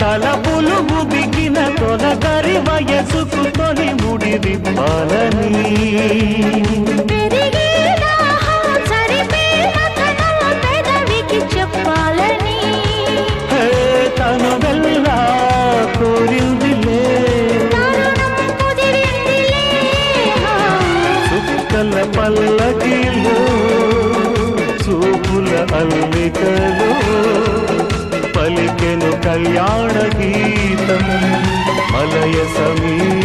తలపులు ముదిగిన తొలగరి వయసుకు తొలి ముడి విప్పాలని చెప్పాలని తను వెళ్ళా కోరిందిలే చుక్కల పల్లకిలో చూపుల అల్లికలో పలికెను కళ్యాణ గీతం మలయ సమీ